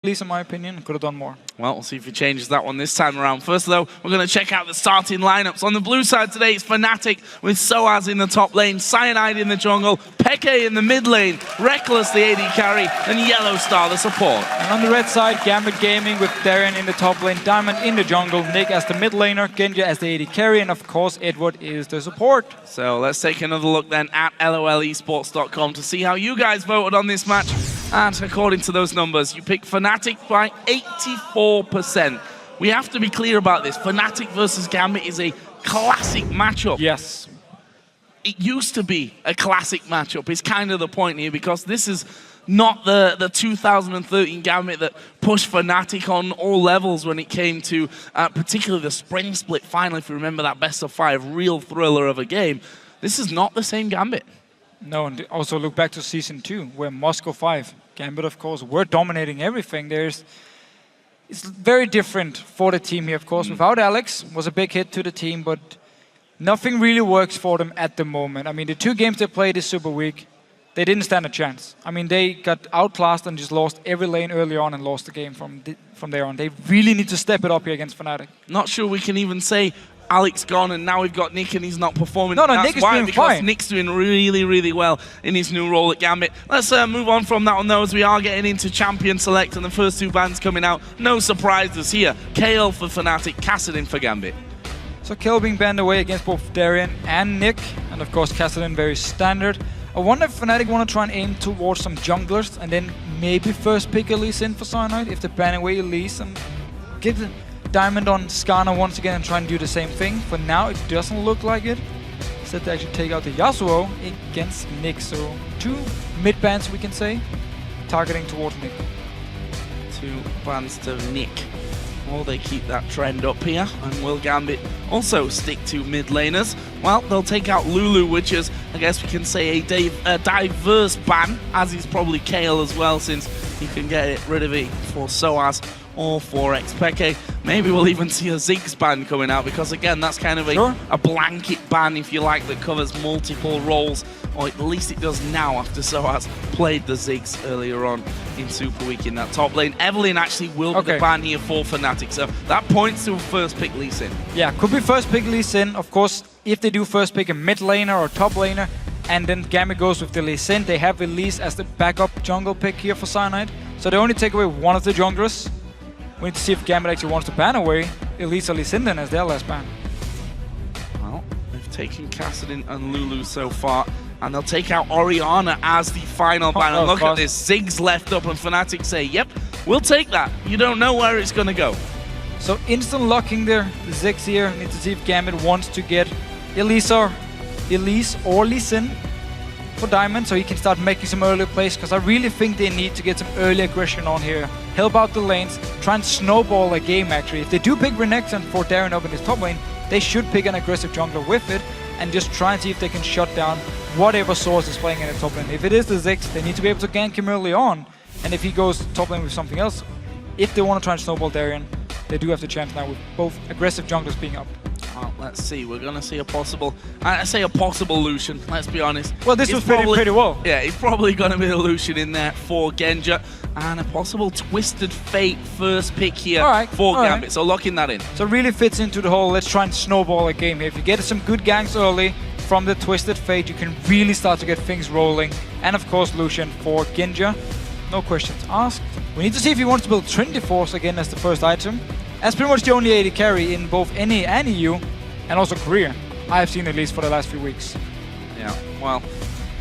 least in my opinion, could have done more. Well, we'll see if he changes that one this time around. First, though, we're going to check out the starting lineups. On the blue side today, it's Fnatic with Soaz in the top lane, Cyanide in the jungle, Peke in the mid lane, Reckless the AD carry, and Yellow Star the support. And on the red side, Gambit Gaming with Darren in the top lane, Diamond in the jungle, Nick as the mid laner, Genji as the AD carry, and of course, Edward is the support. So let's take another look then at LOLesports.com to see how you guys voted on this match. And according to those numbers, you picked Fnatic by 84%. We have to be clear about this. Fnatic versus Gambit is a classic matchup. Yes. It used to be a classic matchup. It's kind of the point here because this is not the 2013 Gambit that pushed Fnatic on all levels when it came to particularly the spring split final, if you remember that best of 5 real thriller of a game. This is not the same Gambit. No, and also look back to Season 2, where Moscow 5, Gambit, of course, were dominating everything. It's very different for the team here, of course. Without Alex, was a big hit to the team, but nothing really works for them at the moment. I mean, the 2 games they played is super weak. They didn't stand a chance. I mean, they got outclassed and just lost every lane early on and lost the game from there on. They really need to step it up here against Fnatic. Not sure we can even say Alex gone and now we've got Nick and he's not performing. No, That's Nick is why, doing because fine. Nick's doing really, really well in his new role at Gambit. Let's move on from that one though, as we are getting into Champion Select and the first 2 bans coming out. No surprises here. KL for Fnatic, Kassadin for Gambit. So KL being banned away against both Darien and Nick, and of course Kassadin very standard. I wonder if Fnatic want to try and aim towards some junglers and then maybe first pick Elise in for Cyanide if they ban away Elise and get the Diamond on Skarner once again and try and do the same thing. For now, it doesn't look like it. Instead, they actually take out the Yasuo against Nick. So 2 mid bans, we can say, targeting towards Nick. 2 bans to Nick. Will they keep that trend up here? And will Gambit also stick to mid laners? Well, they'll take out Lulu, which is, I guess we can say, a diverse ban, as is probably Kale as well, since you can get rid of it for Soaz or for Xpeke. Maybe we'll even see a Ziggs ban coming out, because again, that's kind of a blanket ban, if you like, that covers multiple roles, or at least it does now after Soaz played the Ziggs earlier on in Super Week in that top lane. Evelyn actually will be the ban here for Fnatic, so that points to first pick Lee Sin. Yeah, could be first pick Lee Sin. Of course, if they do first pick a mid laner or top laner, and then Gambit goes with the Lee Sin, they have Elise as the backup jungle pick here for Cyanide. So they only take away one of the junglers. We need to see if Gambit actually wants to ban away Elise or Lee Sin then as their last ban. Well, they've taken Kassadin and Lulu so far, and they'll take out Orianna as the final ban. And look at this, Ziggs left up, and Fnatic say, yep, we'll take that. You don't know where it's going to go. So instant locking the Ziggs here. Need to see if Gambit wants to get Elise or Lee Sin for Diamond, so he can start making some early plays, because I really think they need to get some early aggression on here. Help out the lanes, try and snowball a game actually. If they do pick Renekton for Darren up in his top lane, they should pick an aggressive jungler with it and just try and see if they can shut down whatever source is playing in the top lane. If it is the Ziggs, they need to be able to gank him early on, and if he goes top lane with something else, if they want to try and snowball Darren, they do have the chance now with both aggressive junglers being up. Well, let's see. We're going to see a possible... I say a possible Lucian, let's be honest. Well, this was pretty well. Yeah, it's probably going to be a Lucian in there for Genji. And a possible Twisted Fate first pick here for Gambit. So locking that in. So it really fits into the whole, let's try and snowball a game here. If you get some good ganks early from the Twisted Fate, you can really start to get things rolling. And of course, Lucian for Genji. No questions asked. We need to see if he wants to build Trinity Force again as the first item. That's pretty much the only AD carry in both NA and EU, and also Korea. I have seen at least for the last few weeks. Yeah, well,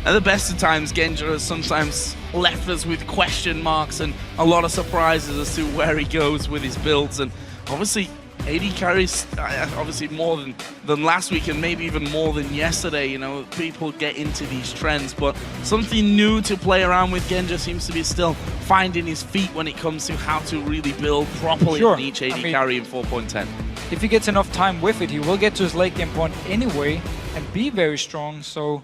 at the best of times, Genji has sometimes left us with question marks and a lot of surprises as to where he goes with his builds. And obviously, AD carries obviously more than last week, and maybe even more than yesterday. You know, people get into these trends, but something new to play around with. Genji seems to be still finding his feet when it comes to how to really build properly on each AD carry in 4.10. If he gets enough time with it, he will get to his late game point anyway and be very strong. So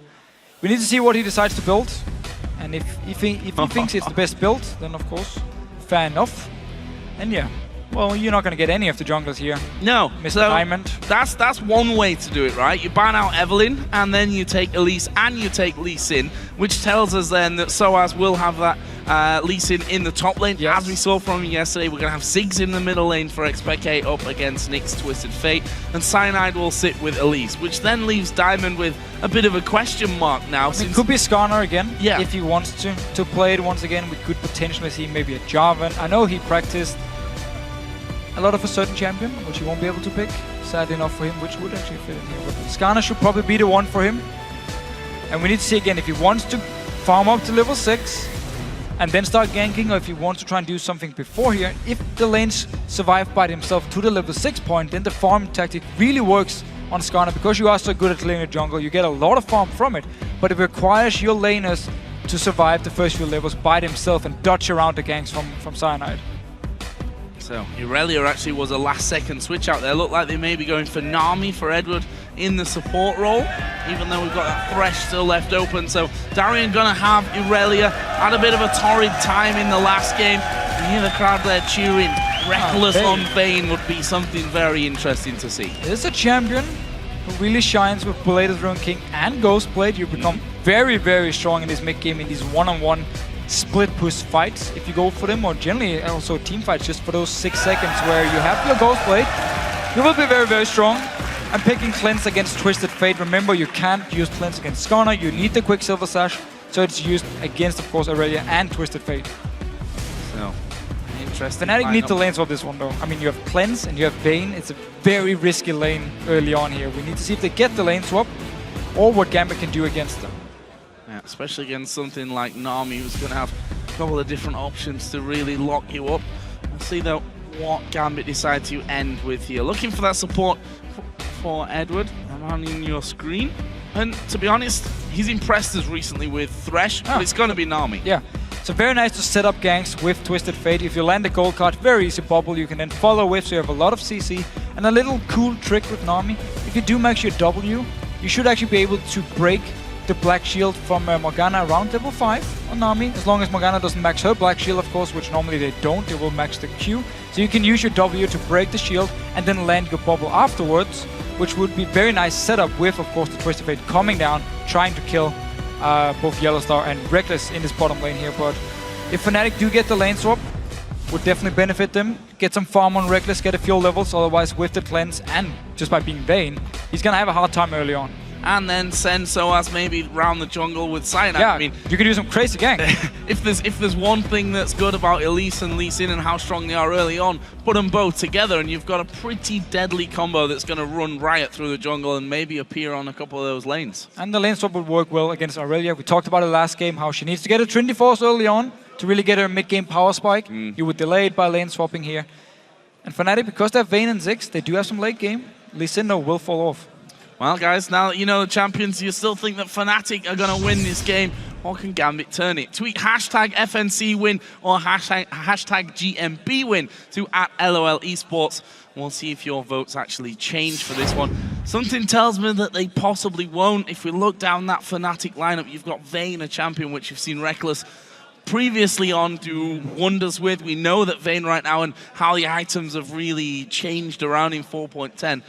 we need to see what he decides to build, and if he thinks it's the best build, then of course, fair enough. And yeah. Well, you're not going to get any of the junglers here. No. Mr. So Diamond. That's one way to do it, right? You ban out Evelyn, and then you take Elise and you take Lee Sin, which tells us then that Soaz will have that Lee Sin in the top lane. Yes. As we saw from him yesterday, we're going to have Ziggs in the middle lane for Expectate up against Nick's Twisted Fate. And Cyanide will sit with Elise, which then leaves Diamond with a bit of a question mark now. It could be Skarner again, yeah, if he wants to play it once again. We could potentially see maybe a Jarvan. I know he practiced a lot of a certain champion, which he won't be able to pick. Sadly enough for him, which would actually fit in here. But Skarner should probably be the one for him. And we need to see again if he wants to farm up to level 6 and then start ganking, or if he wants to try and do something before here. If the lanes survive by themselves to the level 6 point, then the farm tactic really works on Skarner, because you are so good at clearing the jungle. You get a lot of farm from it, but it requires your laners to survive the first few levels by themselves and dodge around the ganks from Cyanide. So Irelia actually was a last-second switch out there. Looked like they may be going for Nami for Edward in the support role, even though we've got that Thresh still left open. So Darien gonna have Irelia. Had a bit of a torrid time in the last game. You hear the crowd there cheering. Reckless on Vayne would be something very interesting to see. There's a champion who really shines with Bladed Ruin King and Ghostblade. You become very, very strong in this mid-game, in these one-on-one split push fights if you go for them, or generally also team fights, just for those 6 seconds where you have your Ghostblade. You will be very, very strong. I'm picking Cleanse against Twisted Fate. Remember, you can't use Cleanse against Skarner. You need the Quicksilver Sash, so it's used against, of course, Irelia and Twisted Fate. So, interesting. Fnatic need to lane swap this one, though. I mean, you have Cleanse and you have Vayne. It's a very risky lane early on here. We need to see if they get the lane swap or what Gambit can do against them. Yeah, especially against something like Nami, who's going to have a couple of different options to really lock you up. Let's see, though, what Gambit decide to end with here. Looking for that support for Edward around in your screen. And to be honest, he's impressed us recently with Thresh, but it's going to be Nami. Yeah, so very nice to set up ganks with Twisted Fate. If you land the gold card, very easy bubble. You can then follow with, so you have a lot of CC. And a little cool trick with Nami, if you do max your W, you should actually be able to break the Black Shield from Morgana around level 5 on Nami, as long as Morgana doesn't max her Black Shield, of course, which normally they don't. They will max the Q. So you can use your W to break the shield and then land your bubble afterwards, which would be very nice setup with, of course, the Twisted Fate coming down, trying to kill both Yellowstar and Reckless in this bottom lane here. But if Fnatic do get the lane swap, would definitely benefit them. Get some farm on Reckless, get a few levels, otherwise with the cleanse and just by being Vayne, he's gonna have a hard time early on. And then send Soaz maybe round the jungle with Cyanide. Yeah, I mean, you can do some crazy gank. if there's one thing that's good about Elise and Lee Sin and how strong they are early on, put them both together and you've got a pretty deadly combo that's going to run riot through the jungle and maybe appear on a couple of those lanes. And the lane swap would work well against Irelia. We talked about it last game, how she needs to get a Trinity Force early on to really get her mid-game power spike. You would delay it by lane swapping here. And Fnatic, because they have Vayne and Ziggs, they do have some late game. Lee Sin, though, will fall off. Well, guys, now that you know the champions, you still think that Fnatic are going to win this game, or can Gambit turn it? Tweet hashtag FNC win or hashtag GMB win to @LOL Esports. We'll see if your votes actually change for this one. Something tells me that they possibly won't. If we look down that Fnatic lineup, you've got Vayne, a champion which you've seen Reckless previously on do wonders with. We know that Vayne right now and how the items have really changed around in 4.10.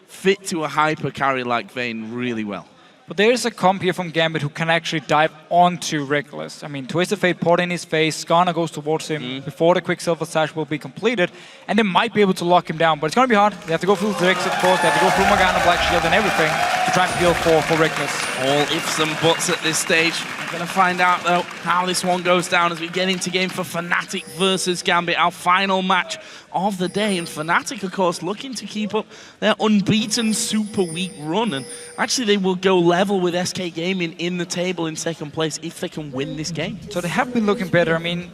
Fit to a hyper carry like Vayne really well. But there is a comp here from Gambit who can actually dive onto Reckless. I mean, Twisted Fate poured in his face, Skarner goes towards him before the Quicksilver Sash will be completed, and they might be able to lock him down, but it's going to be hard. They have to go through Ziggs, of course, they have to go through Morgana, Black Shield and everything to try and peel for Reckless. All ifs and buts at this stage. We're going to find out, though, how this one goes down as we get into game for Fnatic versus Gambit, our final match of the day. And Fnatic, of course, looking to keep up their unbeaten super weak run. And actually, they will go level with SK Gaming in the table in second place if they can win this game. So they have been looking better. I mean,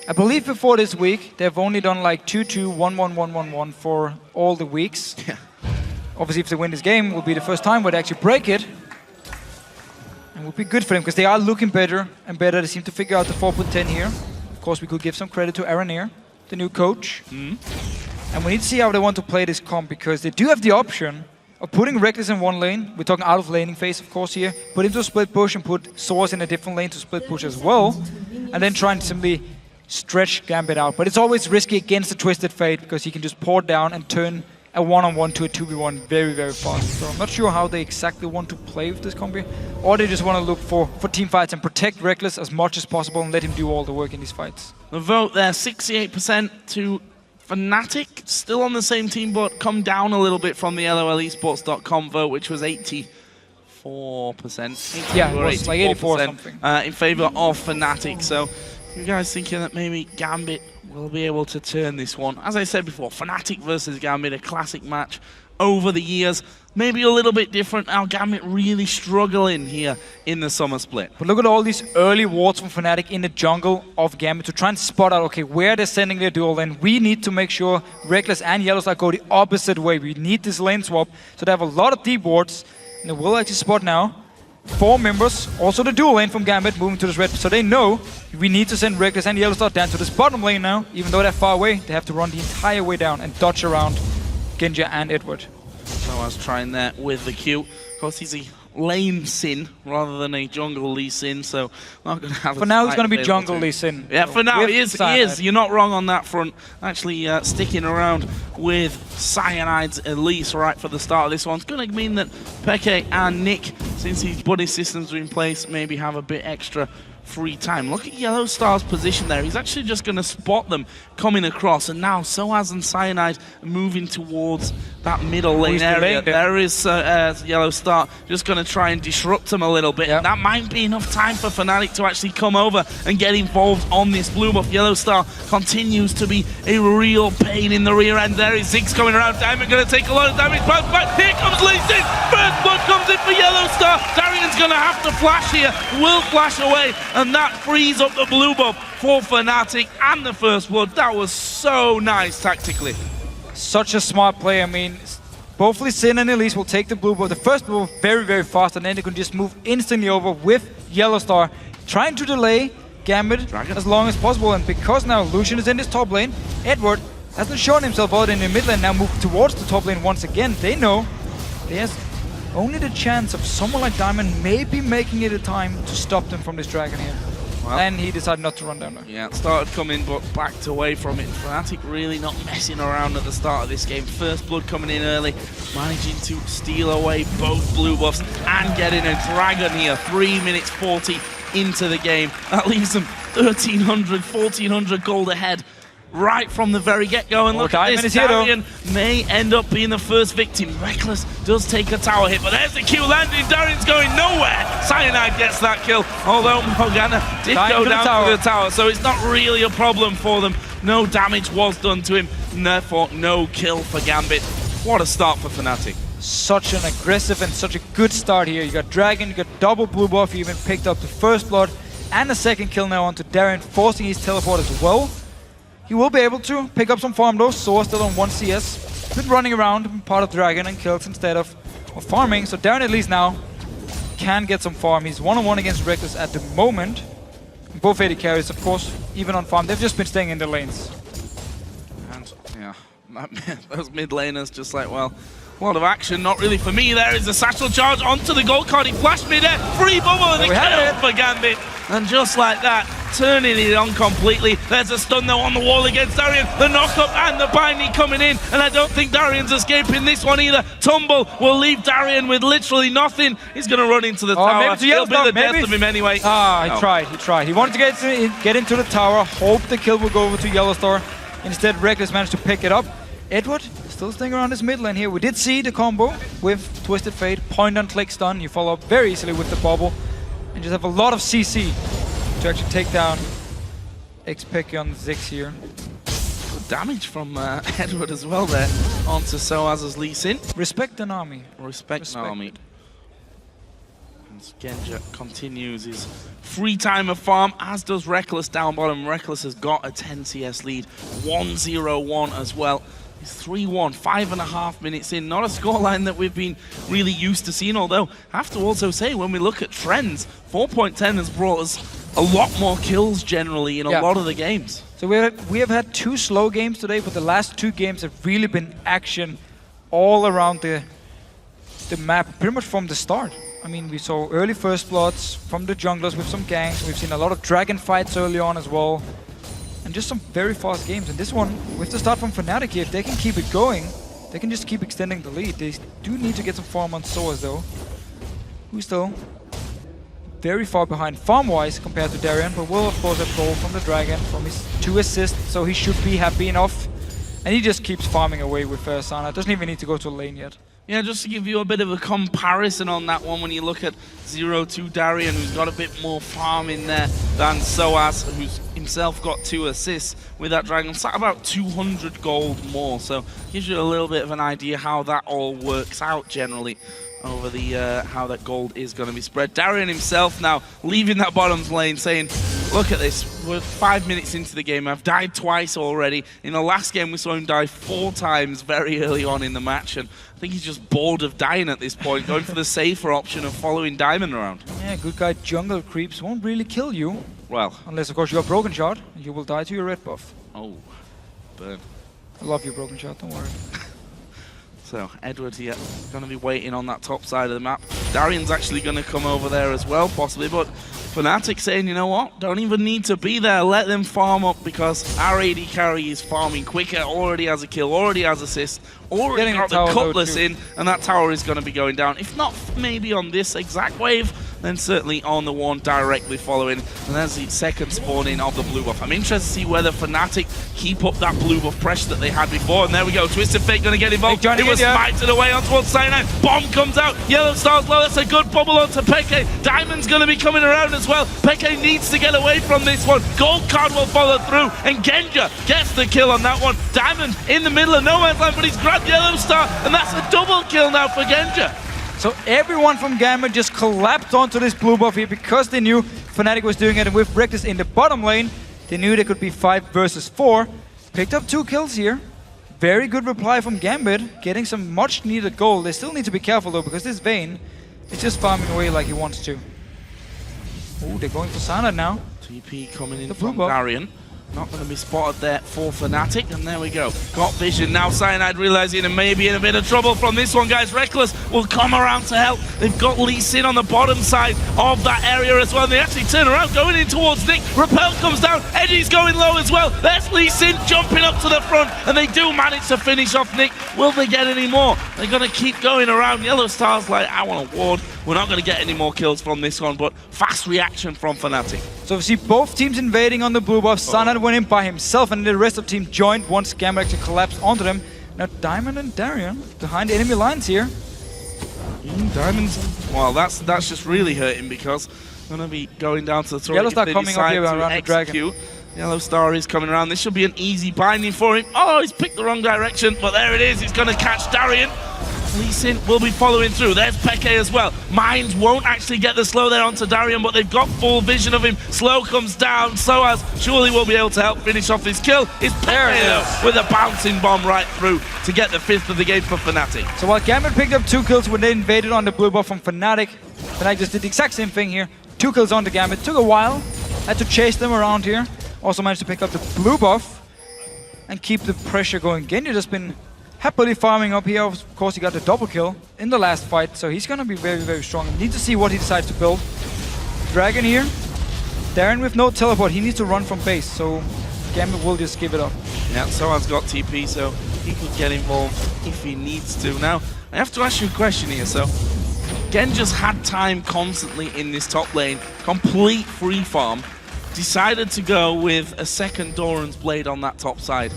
I believe before this week, they've only done like 2-2, 1-1, 1-1-1 for all the weeks. Yeah. Obviously, if they win this game, it will be the first time where they actually break it. And it would be good for them because they are looking better and better. They seem to figure out the 4.10 here. Of course, we could give some credit to Aranir, the new coach. And we need to see how they want to play this comp because they do have the option of putting Reckless in one lane. We're talking out of laning phase, of course, here. Put him to split push and put Source in a different lane to split push as well. And then try and simply stretch Gambit out. But it's always risky against the Twisted Fate because he can just pour down and turn a one-on-one to a 2v1 very, very fast. So I'm not sure how they exactly want to play with this combo, or they just want to look for team fights and protect Reckless as much as possible and let him do all the work in these fights. The vote there, 68% to Fnatic, still on the same team, but come down a little bit from the LOLesports.com vote, which was 84%. Yeah, it was like 84 or something. In favor of Fnatic. So, you guys thinking that maybe Gambit will be able to turn this one? As I said before, Fnatic versus Gambit, a classic match over the years. Maybe a little bit different now. Gambit really struggling here in the summer split. But look at all these early wards from Fnatic in the jungle of Gambit to try and spot out, okay, where they're sending their duel. And we need to make sure Reckless and Yellowstar go the opposite way. We need this lane swap. So they have a lot of deep wards. And they will actually spot now 4 members, also the dual lane from Gambit moving to this red. So they know we need to send Reckless and Yellowstar down to this bottom lane now. Even though they're far away, they have to run the entire way down and dodge around Genja and Edward. So I was trying that with the Q. Of course, he's a lane Sin rather than a jungle Lee Sin, so not going to have. For now, it's going to be jungle Lee Sin. Yeah, for now, he is. You're not wrong on that front. Actually, sticking around with Cyanide's Elise right for the start of this one. It's going to mean that Peke and Nick, since his buddy systems are in place, maybe have a bit extra free time. Look at Yellowstar's position there. He's actually just going to spot them coming across, and now Soaz and Cyanide moving towards that middle lane area. There is Yellowstar just going to try and disrupt them a little bit. Yep. That might be enough time for Fnatic to actually come over and get involved on this blue buff. Yellowstar continues to be a real pain in the rear end. There is Ziggs coming around. Diamond going to take a lot of damage. But here comes Lee Sin. First blood comes in for Yellowstar. Darian's going to have to flash here. Will flash away. And that frees up the blue buff for Fnatic and the first blood. That was so nice tactically. Such a smart play. I mean, both Lee Sin and Elise will take the blue buff. The first blue buff very, very fast, and then they can just move instantly over with Yellowstar, trying to delay Gambit as long as possible. And because now Lucian is in this top lane, Edward hasn't shown himself out in the mid lane, now moved towards the top lane once again. They know there's only the chance of someone like Diamond maybe making it a time to stop them from this dragon here. Well, and he decided not to run down there. Yeah, started coming but backed away from it. Fnatic really not messing around at the start of this game. First blood coming in early, managing to steal away both blue buffs and getting a dragon here. 3 minutes 40 into the game. That leaves them 1,300, 1,400 gold ahead right from the very get-go. And look at this, Darian may end up being the first victim. Reckless does take a tower hit, but there's the Q landing. Darian's going nowhere. Cyanide gets that kill, although Morgana did go down to the tower, so it's not really a problem for them. No damage was done to him, and therefore no kill for Gambit. What a start for Fnatic. Such an aggressive and such a good start here. You got Dragon, you got double blue buff, you even picked up the first blood and the second kill now onto Darian, forcing his teleport as well. He will be able to pick up some farm though. Soar still on 1 CS. Been running around, part of Dragon and kills instead of farming. So Darren at least now can get some farm. He's one-on-one against Reckless at the moment. Both AD carries, of course, even on farm. They've just been staying in their lanes. And yeah, those mid laners just like, well, a lot of action, not really for me. There is a satchel charge onto the gold card. He flashed me there. Free bubble and a kill for Gambit. And just like that, turning it on completely. There's a stun though on the wall against Darian. The knock-up and the binding coming in. And I don't think Darian's escaping this one either. Tumble will leave Darian with literally nothing. He's going to run into the tower. It'll be the death of him anyway. He tried. He wanted to get into the tower, hope the kill will go over to Yellowstar. Instead, Reckless managed to pick it up. Edward still staying around this mid lane here. We did see the combo with Twisted Fate, point and click stun. You follow up very easily with the bubble and just have a lot of CC to actually take down X-Peki on Ziggs here. Good damage from Edward as well there onto Soaz's Lee Sin. Respect the Nami. Respect Nami. And Genja continues his free time of farm, as does Reckless down bottom. Reckless has got a 10 CS lead, 1-0-1 as well. It's 3-1, 5.5 minutes in. Not a scoreline that we've been really used to seeing, although I have to also say, when we look at trends, 4.10 has brought us a lot more kills generally in a lot of the games. So we have had 2 slow games today, but the last 2 games have really been action all around the map, pretty much from the start. I mean, we saw early first bloods from the junglers with some ganks. We've seen a lot of dragon fights early on as well. And just some very fast games. And this one, with the start from Fnatic here, if they can keep it going, They can just keep extending the lead. They do need to get some farm on Soaz though, who's still very far behind farm-wise compared to Darien, but will of course have goal from the Dragon from his 2 assists, so he should be happy enough. And he just keeps farming away with Sana. Doesn't even need to go to a lane yet. Yeah, just to give you a bit of a comparison on that one, when you look at 0-2 Darien, who's got a bit more farm in there than Soaz, who's himself got 2 assists with that Dragon. Sat about 200 gold more, so gives you a little bit of an idea how that all works out generally over the how that gold is going to be spread. Darien himself now leaving that bottom lane saying, look at this, we're 5 minutes into the game, I've died twice already. In the last game we saw him die 4 times very early on in the match, and I think he's just bored of dying at this point, going for the safer option of following Diamond around. Yeah, good guy jungle creeps won't really kill you. Well, unless of course you have Broken Shot, you will die to your red buff. Oh, burn. I love your Broken Shot, don't worry. So Edward here going to be waiting on that top side of the map. Darien's actually going to come over there as well, possibly, but Fnatic saying, you know what, don't even need to be there, let them farm up, because our AD carry is farming quicker, already has a kill, already has assist, already got the Cutlass in, and that tower is going to be going down. If not maybe on this exact wave, then certainly on the one directly following. And there's the second spawn in of the blue buff. I'm interested to see whether Fnatic keep up that blue buff pressure that they had before. And there we go, Twisted Fate going to get involved. It was smited away on towards Cyanide. Bomb comes out, Yellow Star's low, that's a good bubble onto Peke. Diamond's going to be coming around as well. Peke needs to get away from this one. Gold card will follow through, and Genja gets the kill on that one. Diamond in the middle of no man's land, but he's grabbed Yellow Star, and that's a double kill now for Genja. So everyone from Gambit just collapsed onto this blue buff here because they knew Fnatic was doing it, and with Reckless in the bottom lane, they knew they could be 5 versus 4. Picked up 2 kills here. Very good reply from Gambit, getting some much needed gold. They still need to be careful though, because this Vayne is just farming away like he wants to. Oh, they're going for Sana now. TP coming in from Darien. Not going to be spotted there for Fnatic, and there we go. Got vision now. Cyanide realizing and maybe in a bit of trouble from this one, guys. Reckless will come around to help. They've got Lee Sin on the bottom side of that area as well. They actually turn around, going in towards Nick. Repel comes down. Eddie's going low as well. There's Lee Sin jumping up to the front, and they do manage to finish off Nick. Will they get any more? They're going to keep going around. Yellow Star's like, I want a ward. We're not going to get any more kills from this one, but fast reaction from Fnatic. So we see both teams invading on the blue buff. Cyanide went in by himself, and the rest of the team joined once Gambit actually collapsed onto them. Now Diamond and Darien behind enemy lines here. Diamond's, well, that's just really hurting, because going to be going down to the turret. Yellow Star coming up here around the Dragon. Yellow Star is coming around. This should be an easy binding for him. Oh, he's picked the wrong direction, but there it is. He's going to catch Darien. Lee Sin will be following through. There's Peke as well. Mines won't actually get the slow there onto Darien, but they've got full vision of him. Slow comes down. Soaz surely will be able to help finish off his kill. It's Peke with a bouncing bomb right through to get the 5th of the game for Fnatic. So while Gambit picked up 2 kills when they invaded on the blue buff from Fnatic, Fnatic just did the exact same thing here. 2 kills on the Gambit. Took a while. Had to chase them around here. Also managed to pick up the blue buff and keep the pressure going. Genja just been happily farming up here. Of course, he got the double kill in the last fight, so he's gonna be very, very strong. Need to see what he decides to build. Dragon here. Darien with no teleport. He needs to run from base, so Gambit will just give it up. Yeah, Soaz's got TP, so he could get involved if he needs to. Now, I have to ask you a question here. So, Genja's had time constantly in this top lane, complete free farm. Decided to go with a second Doran's Blade on that top side.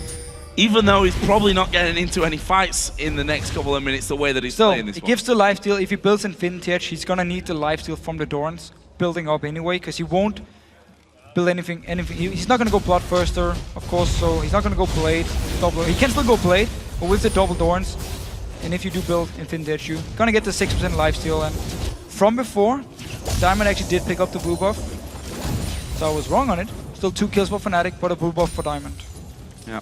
Even though he's probably not getting into any fights in the next couple of minutes the way that he's playing this one. It gives the lifesteal. If he builds Infinity Edge, he's gonna need the lifesteal from the Dorans building up anyway, because he won't build anything. He's not gonna go Bloodthirster, of course, so he's not gonna go Blade. He can still go Blade, but with the double Dorans, and if you do build Infinity Edge, you're gonna get the 6% lifesteal. And from before, Diamond actually did pick up the blue buff, so I was wrong on it. Still 2 kills for Fnatic, but a blue buff for Diamond. Yeah.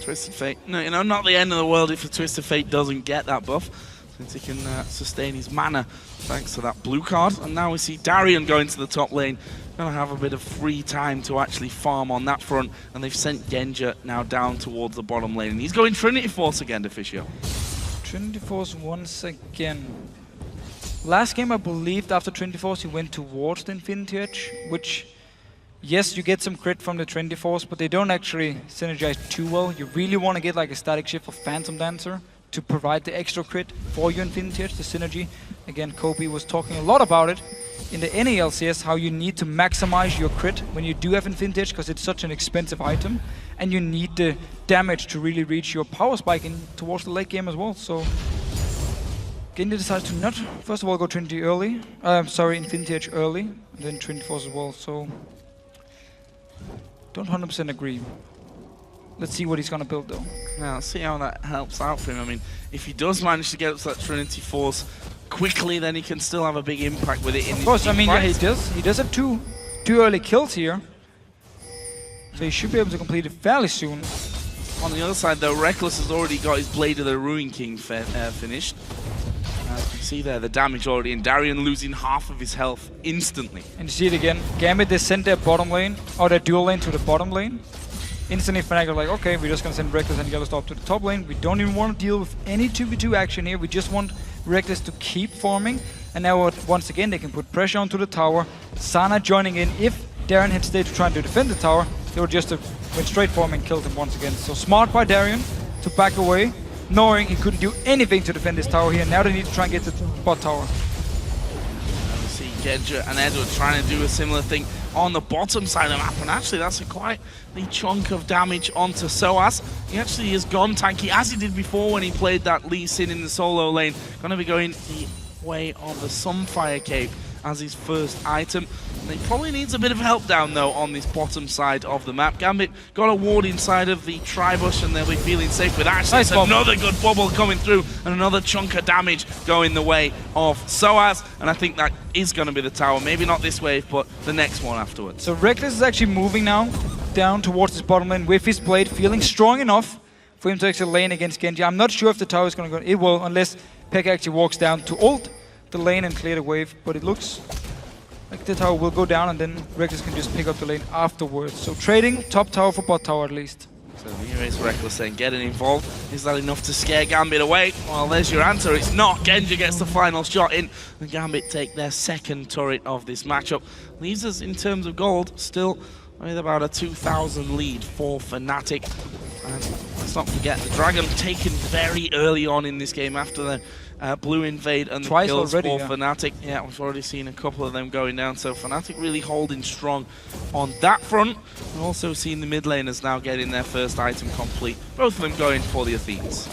Twisted Fate, no, you know, not the end of the world if a Twisted Fate doesn't get that buff, since he can sustain his mana thanks to that blue card. And now we see Darien going to the top lane, gonna have a bit of free time to actually farm on that front, and they've sent Genja now down towards the bottom lane, and he's going Trinity Force again, Deficio. Trinity Force once again. Last game I believed after Trinity Force he went towards the Infinity Edge, which, yes, you get some crit from the Trinity Force, but they don't actually synergize too well. You really want to get like a static shift of Phantom Dancer to provide the extra crit for you in Vintage, the synergy. Again, Kobe was talking a lot about it in the NA LCS, how you need to maximize your crit when you do have in Vintage, because it's such an expensive item, and you need the damage to really reach your power spike in towards the late game as well. So Genji decides to not, first of all, go Trinity early, in Vintage early, and then Trinity Force as well, so don't 100% agree. Let's see what he's gonna build though. Yeah, let's see how that helps out for him. I mean, if he does manage to get up to that Trinity Force quickly, then he can still have a big impact with it in Of course, I mean, yeah, fight. he does have two early kills here. So he should be able to complete it fairly soon. On the other side though, Reckless has already got his Blade of the Ruin King finished. As you can see there, the damage already, and Darian losing half of his health instantly. And you see it again, Gambit, they sent their bottom lane, or their dual lane to the bottom lane. Instantly Fnatic are like, okay, we're just gonna send Reckless and Yellowstop to the top lane. We don't even want to deal with any 2v2 action here. We just want Reckless to keep farming. And now once again, they can put pressure onto the tower. Sana joining in. If Darian had stayed to try to defend the tower, they would just have went straight for him and killed him once again. So smart by Darian to back away, knowing he couldn't do anything to defend this tower here. Now they need to try and get to the bot tower. We see Genji and Edward trying to do a similar thing on the bottom side of the map, and actually that's a quite a chunk of damage onto Soaz. He actually has gone tanky, as he did before when he played that Lee Sin in the solo lane. Going to be going the way of the Sunfire Cape as his first item. And he probably needs a bit of help down though on this bottom side of the map. Gambit got a ward inside of the Tribush and they'll be feeling safe with that. Nice another good bubble coming through and another chunk of damage going the way of Soaz. And I think that is going to be the tower. Maybe not this wave, but the next one afterwards. So Reckless is actually moving now down towards his bottom lane with his blade, feeling strong enough for him to actually lane against Genji. I'm not sure if the tower is going to go. It will, unless Pekka actually walks down to ult the lane and clear the wave, but it looks like the tower will go down and then Reckless can just pick up the lane afterwards. So trading top tower for bot tower at least. So here is Reckless saying getting involved. Is that enough to scare Gambit away? Well, there's your answer. It's not. Genji gets the final shot in. And Gambit take their second turret of this matchup. Leaves us in terms of gold still with about a 2,000 lead for Fnatic. And let's not forget the Dragon taken very early on in this game after the blue invade and the kills already, for Fnatic. Yeah, we've already seen a couple of them going down, so Fnatic really holding strong on that front. We've also seen the mid laners now getting their first item complete, both of them going for the Athenes.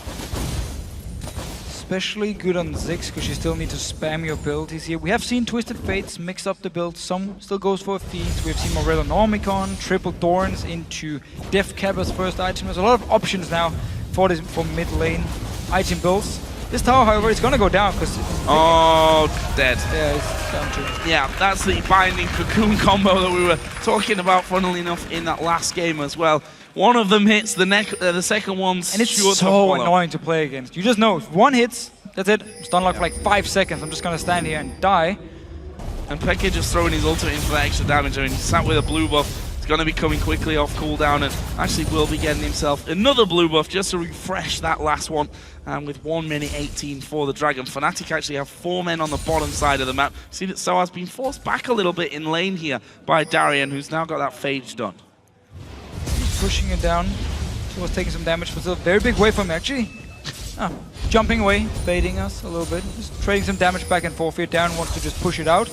Especially good on Ziggs, because you still need to spam your abilities here. We have seen Twisted Fates mix up the build. Some still goes for Athenes. We've seen Morello Normicon, triple Thorns into Death Cap as first item. There's a lot of options now for mid lane item builds. This tower, however, is going to go down because... Oh, dead. Yeah, it's down too. Yeah, that's the Binding Cocoon combo that we were talking about, funnily enough, in that last game as well. One of them hits, the second one's and it's sure to so follow. annoying to play against. You just know, if one hits, that's it. I'm stun locked for like 5 seconds. I'm just going to stand here and die. And Pekka just throwing his ultimate in for that extra damage. I mean, he sat with a blue buff. Going to be coming quickly off cooldown and actually will be getting himself another blue buff just to refresh that last one. And with 1 minute 18 for the Dragon. Fnatic actually have 4 men on the bottom side of the map. See that Soaz been forced back a little bit in lane here by Darian, who's now got that phage done. He's pushing it down. He was taking some damage, but still a very big wave from him actually. Jumping away, baiting us a little bit. Just trading some damage back and forth here. Darian wants to just push it out.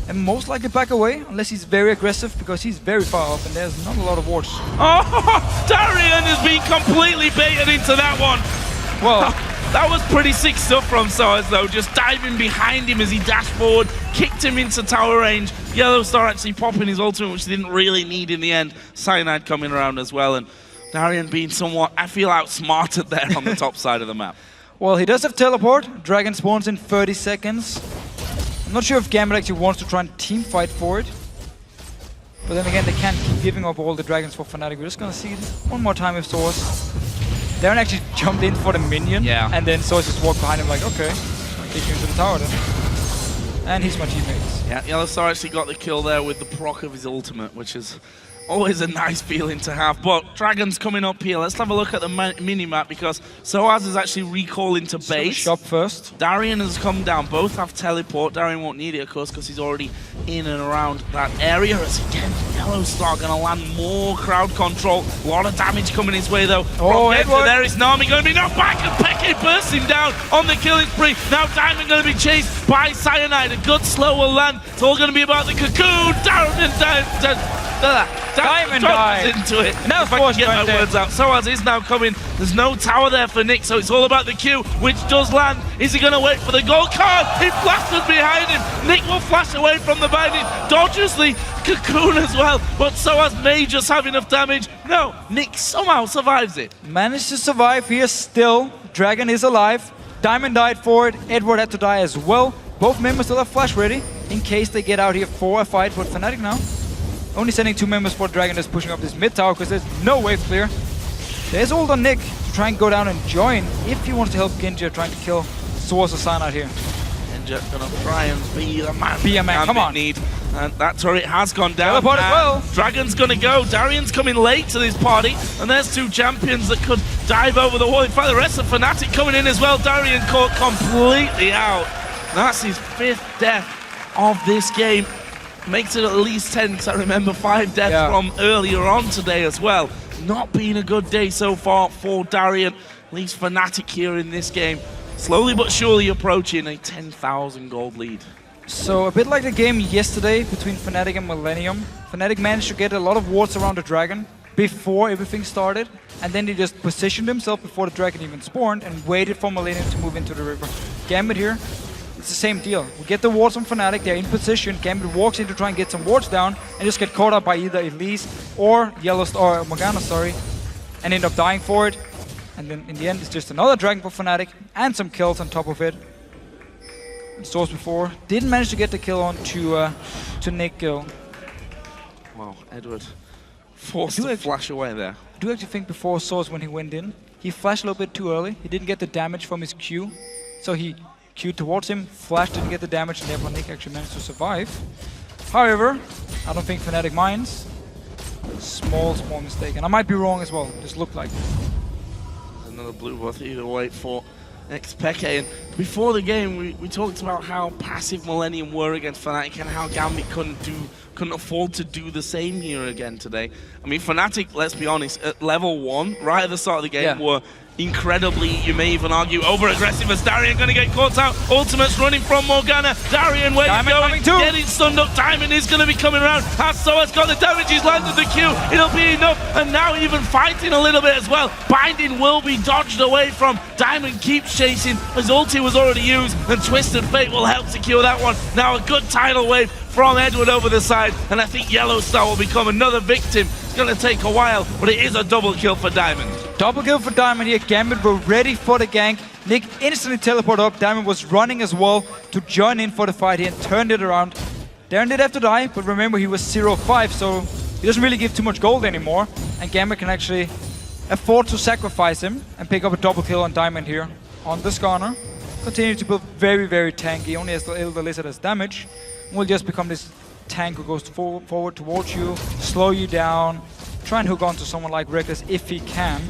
And most likely back away, unless he's very aggressive, because he's very far up and there's not a lot of wards. Oh, Darian has been completely baited into that one. Well, that was pretty sick stuff from Soaz though, just diving behind him as he dashed forward, kicked him into tower range. Yellow Star actually popping his ultimate, which he didn't really need in the end. Cyanide coming around as well, and Darian being somewhat, I feel, outsmarted there on the top side of the map. Well, he does have teleport. Dragon spawns in 30 seconds. I'm not sure if Gambit actually wants to try and team fight for it. But then again, they can't keep giving up all the dragons for Fnatic. We're just gonna see it one more time with Soaz. Darren actually jumped in for the minion. Yeah. And then Soaz just walked behind him like, okay, I'll take you into the tower then. And he's my teammates. Yeah, Yellow Star actually got the kill there with the proc of his ultimate, which is Always a nice feeling to have. But Dragon's coming up here. Let's have a look at the mini-map because Soaz is actually recalling to base. Shop first. Darian has come down. Both have teleport. Darian won't need it, of course, because he's already in and around that area. As again, Yellow Star going to land more crowd control. A lot of damage coming his way, though. Oh, Edward. There is Nami going to be knocked back, and Peke bursting down on the killing spree. Now Diamond going to be chased by Cyanide. A good slow will land. It's all going to be about the cocoon. Diamond died into it. And that was if I can get my words out. Soaz is now coming. There's no tower there for Nick, so it's all about the Q, which does land. Is he going to wait for the gold card? He blasted behind him. Nick will flash away from the binding. Dodges the cocoon as well, but Soaz may just have enough damage. No, Nick somehow survives it. Managed to survive here still. Dragon is alive. Diamond died for it. Edward had to die as well. Both members still have flash ready in case they get out here for a fight with Fnatic now. Only sending 2 members for Dragon is pushing up this mid tower because there's no wave clear. There's ult on Nick to try and go down and join if he wants to help Ginja trying to kill Source or Cyanide here. Ginja gonna try and be a man. Be a man, come on. Need. And that turret has gone down. Teleport as well. Dragon's gonna go. Darian's coming late to this party. And there's 2 champions that could dive over the wall. In fact, the rest of Fnatic coming in as well. Darian caught completely out. That's his 5th death of this game. Makes it at least 10, because I remember 5 deaths from earlier on today as well. Not been a good day so far for Darian. Leaves Fnatic here in this game. Slowly but surely approaching a 10,000 gold lead. So a bit like the game yesterday between Fnatic and Millennium. Fnatic managed to get a lot of wards around the Dragon before everything started. And then he just positioned himself before the Dragon even spawned and waited for Millennium to move into the river. Gambit here. It's the same deal. We get the wards from Fnatic, they're in position, Gambit walks in to try and get some wards down and just get caught up by either Elise or or Morgana, sorry, and end up dying for it. And then in the end it's just another Dragon for Fnatic and some kills on top of it. Source before, didn't manage to get the kill on to Nick Gill. Wow, Edward forced to flash away there. I do actually think before Source when he went in, he flashed a little bit too early. He didn't get the damage from his Q, so he Q'd towards him, Flash didn't get the damage, and therefore Nick actually managed to survive. However, I don't think Fnatic minds. Small mistake, and I might be wrong as well. Just looked like another blue buff either way for Peke. And before the game, we talked about how passive Millennium were against Fnatic and how Gambit couldn't afford to do the same here again today. I mean, Fnatic, let's be honest, at level 1, right at the start of the game, were incredibly, you may even argue, over-aggressive as Darian going to get caught out. Ultimate's running from Morgana. Darian, where he's going, getting stunned up. Diamond is going to be coming around. Has Soaz got the damage, he's landed the Q. It'll be enough, and now even fighting a little bit as well. Binding will be dodged away from. Diamond keeps chasing. His ulti was already used, and Twisted Fate will help secure that one. Now a good tidal wave from Edward over the side, and I think Yellow Star will become another victim. It's going to take a while, but it is a double kill for Diamond. Double kill for Diamond here. Gambit were ready for the gank. Nick instantly teleported up. Diamond was running as well to join in for the fight here and turned it around. Darren did have to die, but remember he was 0-5, so he doesn't really give too much gold anymore. And Gambit can actually afford to sacrifice him and pick up a double kill on Diamond here on the Skarner. Continue to build very, very tanky. Only has the Lizard as damage. Will just become this tank who goes forward towards you, slow you down, try and hook onto someone like Reckless if he can.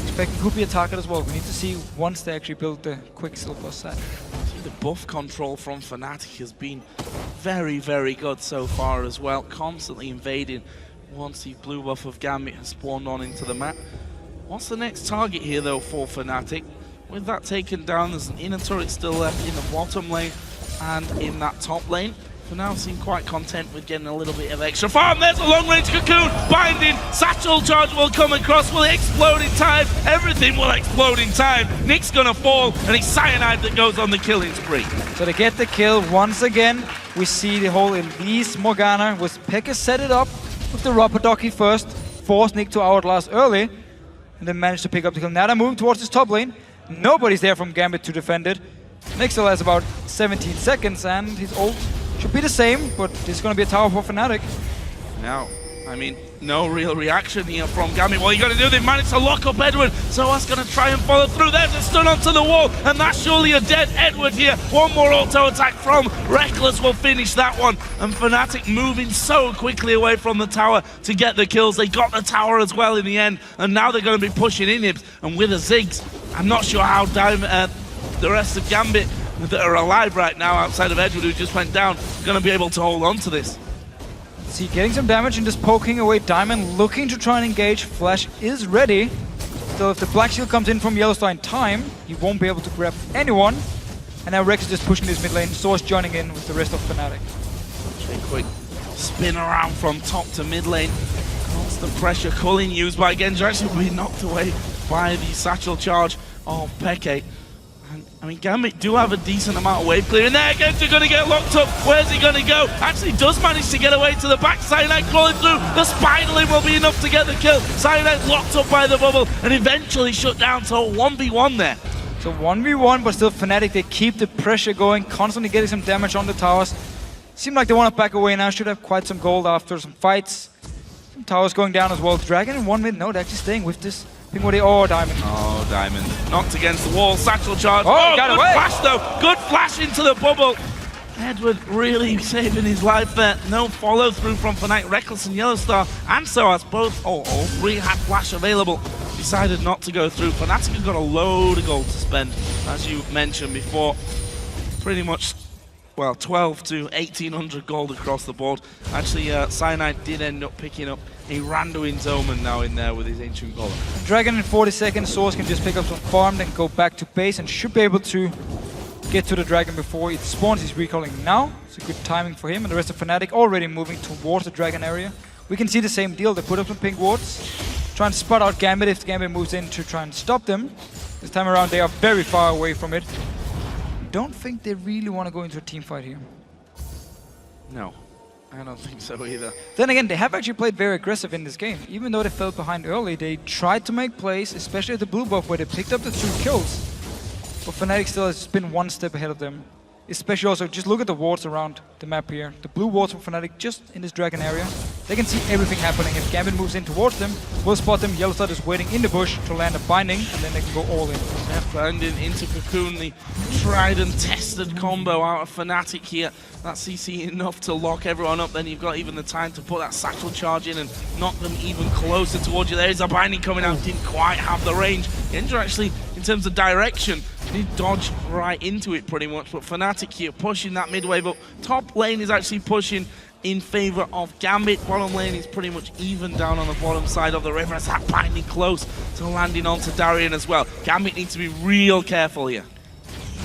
Expecting could be a target as well. We need to see once they actually build the Quicksilver set. See, the buff control from Fnatic has been very, very good so far as well. Constantly invading once the blue buff of Gambit has spawned on into the map. What's the next target here though for Fnatic? With that taken down, there's an inner turret still left in the bottom lane and in that top lane. For now, seem quite content with getting a little bit of extra farm. There's a long-range cocoon, binding, satchel charge will come across, will explode in time. Everything will explode in time. Nick's gonna fall, and it's Cyanide that goes on the killing spree. So to get the kill once again, we see the whole Elise Morgana was Pekka set it up with the Rubberducky first, forced Nick to outlast early, and then managed to pick up the kill. Now they're moving towards his top lane. Nobody's there from Gambit to defend it. Nick still has about 17 seconds, and his ult should be the same, but this is going to be a tower for Fnatic. Now, I mean, no real reaction here from Gambit. What are you going to do? They managed to lock up Edward. Soas going to try and follow through. There's a stun onto the wall, and that's surely a dead Edward here. One more auto attack from Reckless will finish that one. And Fnatic moving so quickly away from the tower to get the kills. They got the tower as well in the end, and now they're going to be pushing Inhibs. And with a Ziggs, I'm not sure how the rest of Gambit that are alive right now outside of Edward, who just went down, going to be able to hold on to this. See, getting some damage and just poking away Diamond, looking to try and engage. Flash is ready. So if the Black Shield comes in from Yellowstar in time, he won't be able to grab anyone. And now Rex is just pushing this mid lane, Source joining in with the rest of Fnatic. A quick spin around from top to mid lane. Constant pressure, Culling used by Genji, actually being knocked away by the satchel charge of Peke. I mean, Gambit do have a decent amount of wave clear in there. Genji going to get locked up. Where's he going to go? Actually does manage to get away to the back. Cyanide crawling through. The Spiderling will be enough to get the kill. Cyanide locked up by the bubble and eventually shut down to a 1v1 there. So 1v1, but still Fnatic, they keep the pressure going, constantly getting some damage on the towers. Seem like they want to back away now. Should have quite some gold after some fights. Some towers going down as well. Dragon in 1 minute. No, they're actually staying with this. Oh, Diamond. Oh, Diamond. Knocked against the wall. Satchel charge. Oh, got good away. Flash, though. Good flash into the bubble. Edward really saving his life there. No follow through from Fnatic. Reckless and Yellowstar and Soas both, all three had flash available. Decided not to go through. Fnatic have got a load of gold to spend, as you mentioned before. Pretty much, well, 12 to 1800 gold across the board. Actually, Cyanide did end up picking up a Randuin's Omen now in there with his Ancient Golem. Dragon in 40 seconds, Source can just pick up some farm, then go back to base and should be able to get to the Dragon before it spawns. He's recalling now. It's a good timing for him, and the rest of Fnatic already moving towards the Dragon area. We can see the same deal. They put up some pink wards, trying to spot out Gambit if Gambit moves in to try and stop them. This time around they are very far away from it. Don't think they really want to go into a team fight here. No, I don't think so either. Then again, they have actually played very aggressive in this game. Even though they fell behind early, they tried to make plays, especially at the blue buff where they picked up the 2 kills. But Fnatic still has been 1 step ahead of them. Especially also, just look at the wards around the map here. The blue wards from Fnatic just in this Dragon area. They can see everything happening. If Gambit moves in towards them, we'll spot them. Yellowstar is waiting in the bush to land a binding, and then they can go all in. Yeah, Brandon into Cocoon, the tried and tested combo out of Fnatic here. That's CC enough to lock everyone up. Then you've got even the time to put that satchel charge in and knock them even closer towards you. There's a binding coming out, didn't quite have the range. Genji actually, in terms of direction, did dodge right into it pretty much, but Fnatic here pushing that mid wave up. Top lane is actually pushing in favor of Gambit. Bottom lane is pretty much even down on the bottom side of the river as that binding close to landing onto Darien as well. Gambit needs to be real careful here.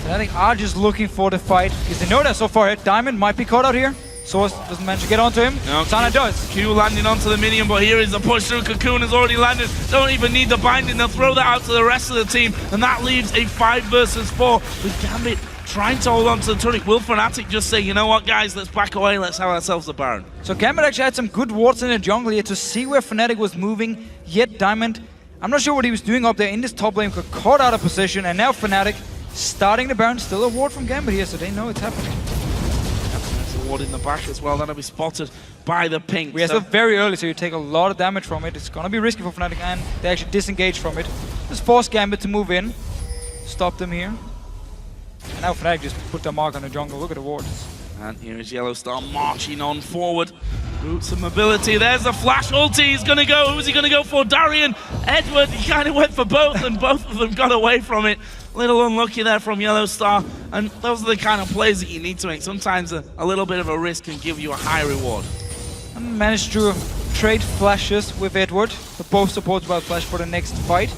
Fnatic are just looking for the fight because they know that so far Diamond might be caught out here. Source doesn't manage to get onto him. No, Sana does. Q landing onto the minion, but here is the push through. Cocoon has already landed. Don't even need the binding. They'll throw that out to the rest of the team, and that leaves a 5 versus 4 with Gambit trying to hold on to the turret. Will Fnatic just say, you know what, guys, let's back away. Let's have ourselves a Baron. So Gambit actually had some good wards in the jungle here to see where Fnatic was moving. Yet Diamond, I'm not sure what he was doing up there in this top lane, got caught out of position, and now Fnatic starting the Baron. Still a ward from Gambit here, so they know it's happening. In the back as well, that'll be spotted by the pink. We are still very early, so you take a lot of damage from it. It's gonna be risky for Fnatic, and they actually disengage from it. Just force Gambit to move in, stop them here. And now Fnatic just put their mark on the jungle. Look at the wards. And here is Yellowstar marching on forward. Roots of mobility. There's the flash ulti. He's gonna go. Who's he gonna go for? Darien, Edward. He kind of went for both, and both of them got away from it. Little unlucky there from Yellowstar, and those are the kind of plays that you need to make. Sometimes a little bit of a risk can give you a high reward. And managed to trade flashes with Edward, so both supports by flash for the next fight.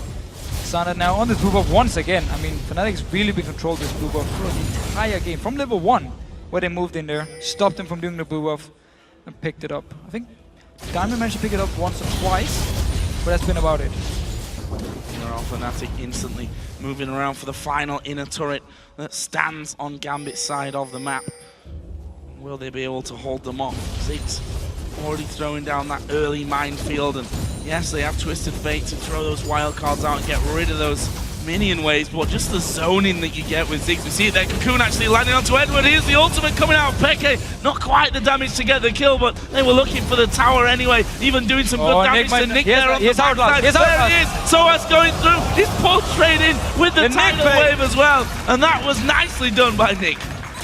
Sana now on this blue buff once again. I mean, Fnatic's really been controlled this blue buff for the entire game. From level 1, where they moved in there, stopped them from doing the blue buff, and picked it up. I think Diamond managed to pick it up once or twice, but that's been about it. Fnatic instantly moving around for the final inner turret that stands on Gambit's side of the map. Will they be able to hold them off? Ziggs already throwing down that early minefield, and yes, they have Twisted Fate to throw those wild cards out and get rid of those minion waves, but just the zoning that you get with Ziggs. We see it there, Cocoon actually landing onto Edward. Here's the ultimate coming out of Peke. Not quite the damage to get the kill, but they were looking for the tower anyway, even doing some good damage to Nick there on the backside. There he is, Soaz going through, he's pulled straight in with the tidal wave as well, and that was nicely done by Nick.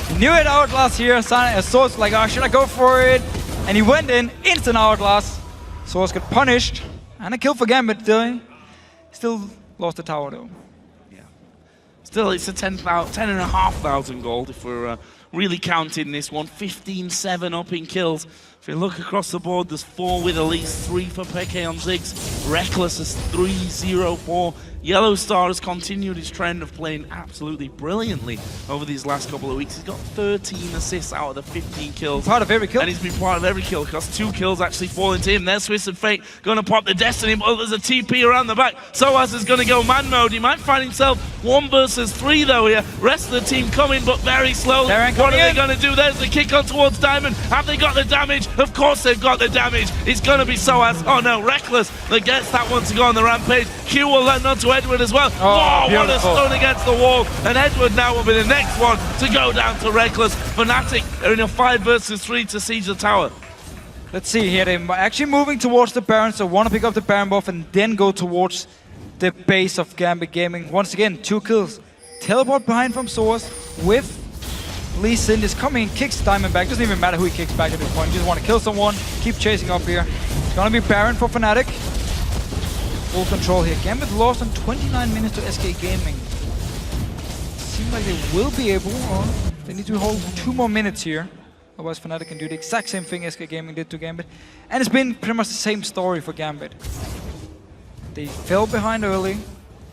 He knew it Outlast here, Soaz like, oh, should I go for it? And he went in, instant Outlast. Soaz got punished, and a kill for Gambit. Still lost the tower though. Still, it's a 10,500 gold if we're really counting this one. 15-7 up in kills. If you look across the board, there's 4 with Elise, 3 for Peke on Ziggs. Reckless is 3-0-4. Yellow Star has continued his trend of playing absolutely brilliantly over these last couple of weeks. He's got 13 assists out of the 15 kills. Part of every kill. And he's been part of every kill, because 2 kills actually falling to him. There's Swiss and Fate going to pop the Destiny, but there's a TP around the back. Soaz is going to go man mode. He might find himself 1 versus 3 though here. Rest of the team coming, but very slowly. What are they going to do? There's the kick on towards Diamond. Have they got the damage? Of course they've got the damage. It's going to be Soaz. Oh no, Reckless that gets that one to go on the rampage. Q will land onto Edward as well. Oh, what a stun against the wall. And Edward now will be the next one to go down to Reckless. Fnatic are in a 5 versus 3 to siege the tower. Let's see here, they're actually moving towards the Baron, so want to pick up the Baron buff and then go towards the base of Gambit Gaming. Once again, 2 kills. Teleport behind from Soaz with Lee Sin is coming and kicks Diamond back. Doesn't even matter who he kicks back at this point. You just want to kill someone, keep chasing up here. It's going to be Baron for Fnatic. Full control here. Gambit lost on 29 minutes to SK Gaming. Seems like they will be able, or they need to hold 2 more minutes here. Otherwise Fnatic can do the exact same thing SK Gaming did to Gambit. And it's been pretty much the same story for Gambit. They fell behind early,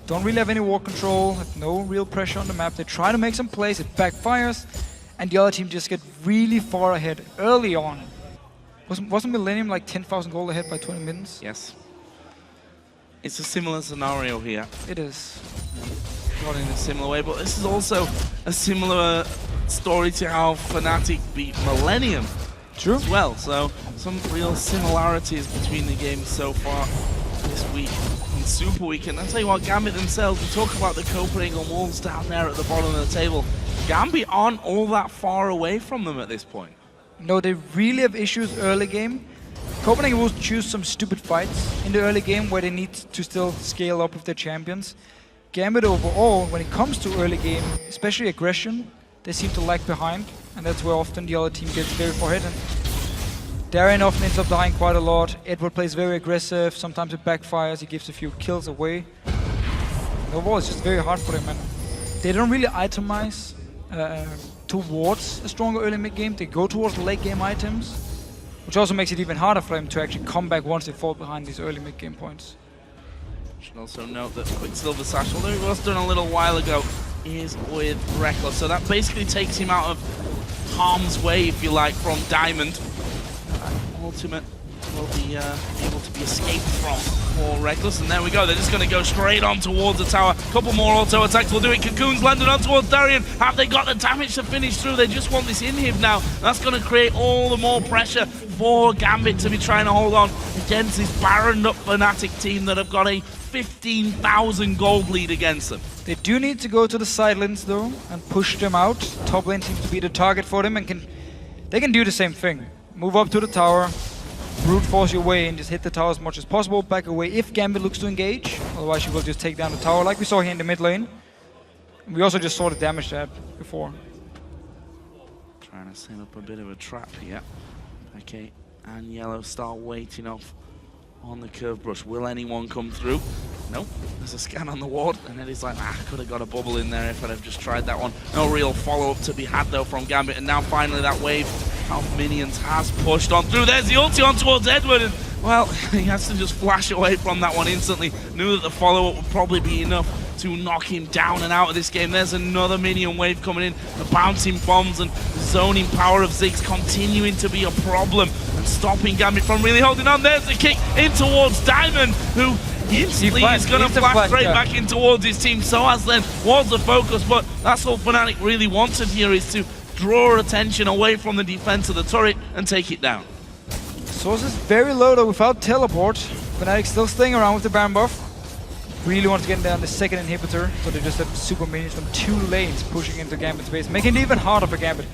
don't really have any war control, have no real pressure on the map. They try to make some plays, it backfires, and the other team just get really far ahead early on. Wasn't Millennium like 10,000 gold ahead by 20 minutes? Yes. It's a similar scenario here. It is. Not in a similar way, but this is also a similar story to how Fnatic beat Millennium. True. As well, so some real similarities between the games so far this week in Super Weekend. I'll tell you what, Gambit themselves, we talk about the Copenhagen Wolves down there at the bottom of the table. Gambit aren't all that far away from them at this point. No, they really have issues early game. Copenhagen will choose some stupid fights in the early game where they need to still scale up with their champions. Gambit overall, when it comes to early game, especially aggression, they seem to lag behind, and that's where often the other team gets very far ahead. And Darien often ends up dying quite a lot. Edward plays very aggressive, sometimes it backfires, he gives a few kills away. And overall, it's just very hard for them, and they don't really itemize towards a stronger early mid game. They go towards late game items, which also makes it even harder for them to actually come back once they fall behind these early mid-game points. Should also note that Quicksilver Sash, although it was done a little while ago, is with Reckless. So that basically takes him out of harm's way, if you like, from Diamond. Ultimate will be able to be escaped from for Reckless. And there we go, they're just going to go straight on towards the tower. Couple more auto attacks will do it. Cocoon's landed on towards Darien. Have they got the damage to finish through? They just want this inhib now. That's going to create all the more pressure for Gambit to be trying to hold on against this barrened up Fnatic team that have got a 15,000 gold lead against them. They do need to go to the side lanes though and push them out. Top lane seems to be the target for them, and they can do the same thing. Move up to the tower, brute force your way and just hit the tower as much as possible. Back away if Gambit looks to engage. Otherwise you will just take down the tower like we saw here in the mid lane. And we also just saw the damage that before. Trying to set up a bit of a trap here. Okay, and Yellow start waiting off on the curve brush. Will anyone come through? Nope. There's a scan on the ward, and then he's like, I could have got a bubble in there if I'd have just tried that one. No real follow-up to be had though from Gambit, and now finally that wave of minions has pushed on through. There's the ulti on towards Edward, and well, he has to just flash away from that one instantly. Knew that the follow-up would probably be enough to knock him down and out of this game. There's another minion wave coming in. The bouncing bombs and zoning power of Ziggs continuing to be a problem and stopping Gambit from really holding on. There's the kick in towards Diamond, who instantly is going to flash straight back in towards his team. Soaz then was the focus, but that's all Fnatic really wanted here, is to draw attention away from the defense of the turret and take it down. Soaz is very low though without teleport. Fnatic still staying around with the Baron buff. Really wants to get down the second inhibitor, so they just have super minions from 2 lanes pushing into Gambit's base, making it even harder for Gambit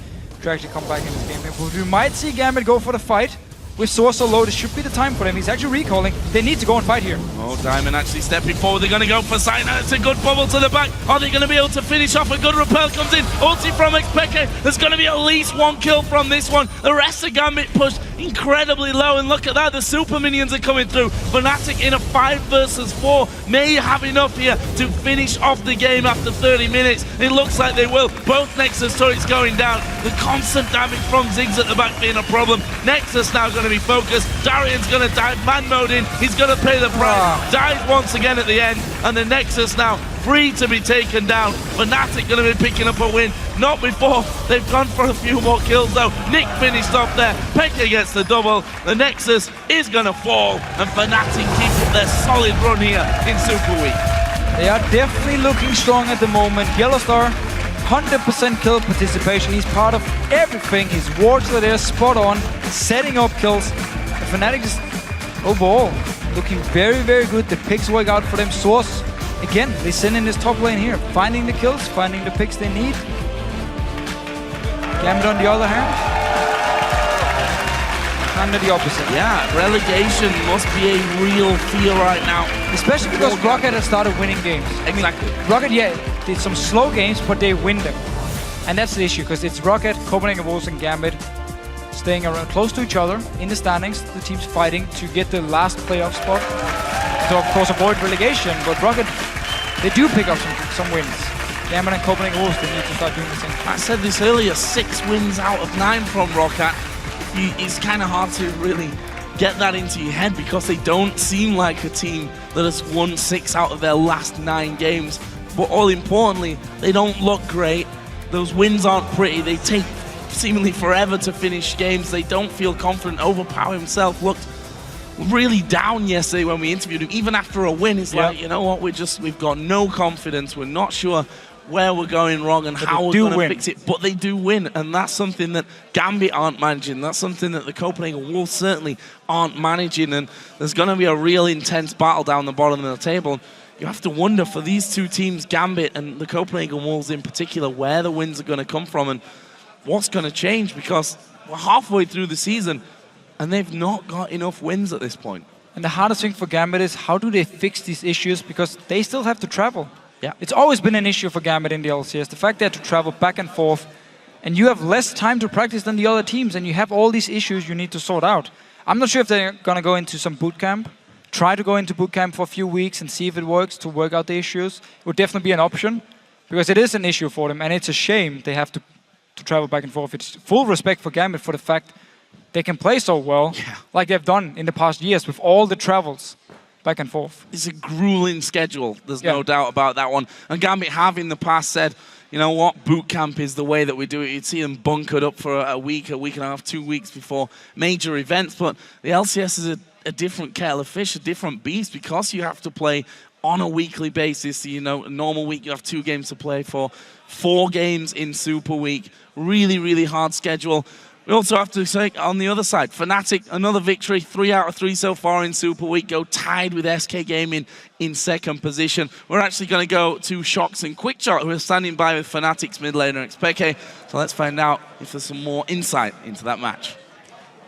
to actually come back in this game. But we might see Gambit go for the fight. With Source so low, this should be the time for them. He's actually recalling. They need to go and fight here. Oh, Diamond actually stepping forward. They're going to go for Signer. It's a good bubble to the back. Are they going to be able to finish off? A good repel comes in. Ulti from Xpeke. There's going to be at least 1 kill from this one. The rest of Gambit pushed incredibly low. And look at that. The super minions are coming through. Fnatic in a 5 versus 4 may have enough here to finish off the game after 30 minutes. It looks like they will. Both Nexus turrets going down. The constant damage from Ziggs at the back being a problem. Nexus now going to be focused. Darian's going to dive man mode in. He's going to pay the price. Dies once again at the end. And the Nexus now free to be taken down. Fnatic going to be picking up a win. Not before they've gone for a few more kills though. Nick finished off there. Pekka gets the double. The Nexus is going to fall. And Fnatic keep up their solid run here in Super Week. They are definitely looking strong at the moment. Yellowstar, 100% kill participation. He's part of everything. His wards are there, spot on, setting up kills. And Fnatic just overall looking very, very good. The picks work out for them. Source, again, they send in this top lane here, finding the kills, finding the picks they need. Gambit on the other hand, kind of the opposite. Yeah, relegation must be a real fear right now. Especially because Rocket has started winning games. Exactly. I mean, Rocket, yeah, did some slow games, but they win them. And that's the issue, because it's Rocket, Copenhagen Wolves, and Gambit staying around close to each other in the standings. The teams fighting to get the last playoff spot. To, of course, avoid relegation. But Rocket, they do pick up some wins. Gambit and Copenhagen Wolves, they need to start doing the same. I said this earlier, 6 wins out of 9 from Rocket. It's kind of hard to really get that into your head because they don't seem like a team that has won 6 out of their last 9 games. But all importantly, they don't look great. Those wins aren't pretty. They take seemingly forever to finish games. They don't feel confident. Overpower himself looked really down yesterday when we interviewed him. Even after a win, it's like, you know what, we've got no confidence. We're not sure where we're going wrong and how we're going to fix it. But they do win, and that's something that Gambit aren't managing. That's something that the Copenhagen Wolves certainly aren't managing, and there's going to be a real intense battle down the bottom of the table. You have to wonder for these 2 teams, Gambit and the Copenhagen Wolves in particular, where the wins are going to come from and what's going to change, because we're halfway through the season and they've not got enough wins at this point. And the hardest thing for Gambit is how do they fix these issues, because they still have to travel. Yeah. It's always been an issue for Gambit in the LCS. The fact they have to travel back and forth, and you have less time to practice than the other teams, and you have all these issues you need to sort out. I'm not sure if they're going to go into some boot camp, try to go into boot camp for a few weeks and see if it works to work out the issues. It would definitely be an option, because it is an issue for them, and it's a shame they have to travel back and forth. It's full respect for Gambit for the fact they can play so well, like they've done in the past years with all the travels back and forth. It's a grueling schedule, there's no doubt about that one. And Gambit have in the past said, you know what, boot camp is the way that we do it. You'd see them bunkered up for a week and a half, 2 weeks before major events. But the LCS is a different kettle of fish, a different beast, because you have to play on a weekly basis. You know, a normal week you have 2 games to play for, 4 games in Super Week. Really, really hard schedule. We also have to say, on the other side, Fnatic, another victory, 3 out of 3 so far in Super Week, go tied with SK Gaming in second position. We're actually going to go to Shox and Quickshot, who are standing by with Fnatic's mid laner Xpeke. So let's find out if there's some more insight into that match.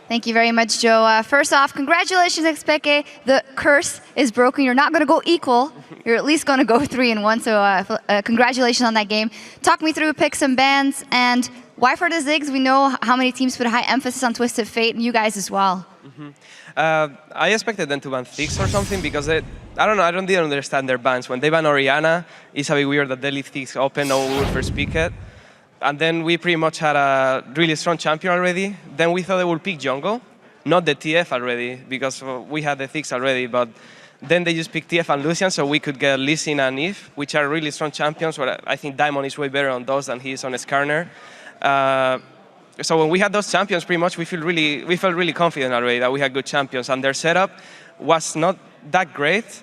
Thank you very much, Joe. First off, congratulations, Xpeke. The curse is broken. You're not going to go equal. You're at least going to go 3-1. So congratulations on that game. Talk me through picks and bans, and why for the Ziggs? We know how many teams put a high emphasis on Twisted Fate, and you guys as well. I expected them to ban Ziggs or something, because I don't know, I didn't understand their bans. When they ban Orianna, it's a bit weird that they leave Ziggs open, no one will first pick it. And then we pretty much had a really strong champion already. Then we thought they would pick jungle, not the TF already, because we had the Ziggs already. But then they just picked TF and Lucian, so we could get Lee Sin and Eve, which are really strong champions. But I think Diamond is way better on those than he is on Skarner. So when we had those champions, pretty much we felt really confident already that we had good champions. And their setup was not that great,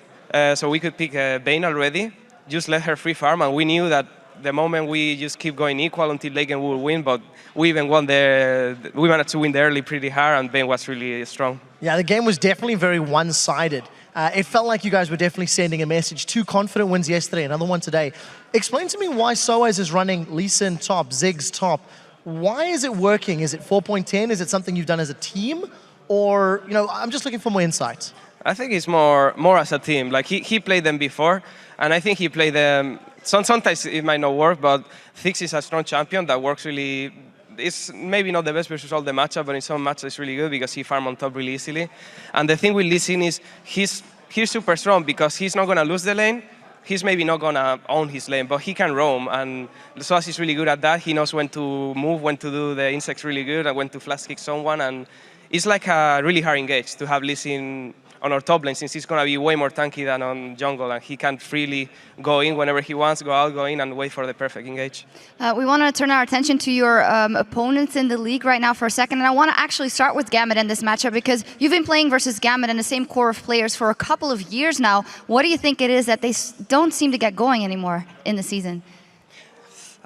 so we could pick Vayne already, just let her free farm, and we knew that the moment we just keep going equal until late game we will win, but we even won we managed to win the early pretty hard, and Vayne was really strong. Yeah, the game was definitely very one-sided. It felt like you guys were definitely sending a message. 2 confident wins yesterday, another one today. Explain to me why Soaz is running Lee Sin top, Ziggs top. Why is it working? Is it 4.10? Is it something you've done as a team? Or, you know, I'm just looking for more insight. I think it's more as a team. Like he played them before, and I think he played them. Sometimes it might not work, but Thix is a strong champion that works really. It's maybe not the best versus all the matchup, but in some matches it's really good because he farms on top really easily. And the thing with Lee Sin is he's super strong because he's not gonna lose the lane. He's maybe not gonna own his lane, but he can roam, and Soaz is really good at that. He knows when to move, when to do the insects really good, and when to flash kick someone. And it's like a really hard engage to have Lee Sin on our top lane, since he's going to be way more tanky than on jungle, and he can freely go in whenever he wants, go out, go in, and wait for the perfect engage. We want to turn our attention to your opponents in the league right now for a second, and I want to actually start with Gambit in this matchup, because you've been playing versus Gambit in the same core of players for a couple of years now. What do you think it is that they don't seem to get going anymore in the season?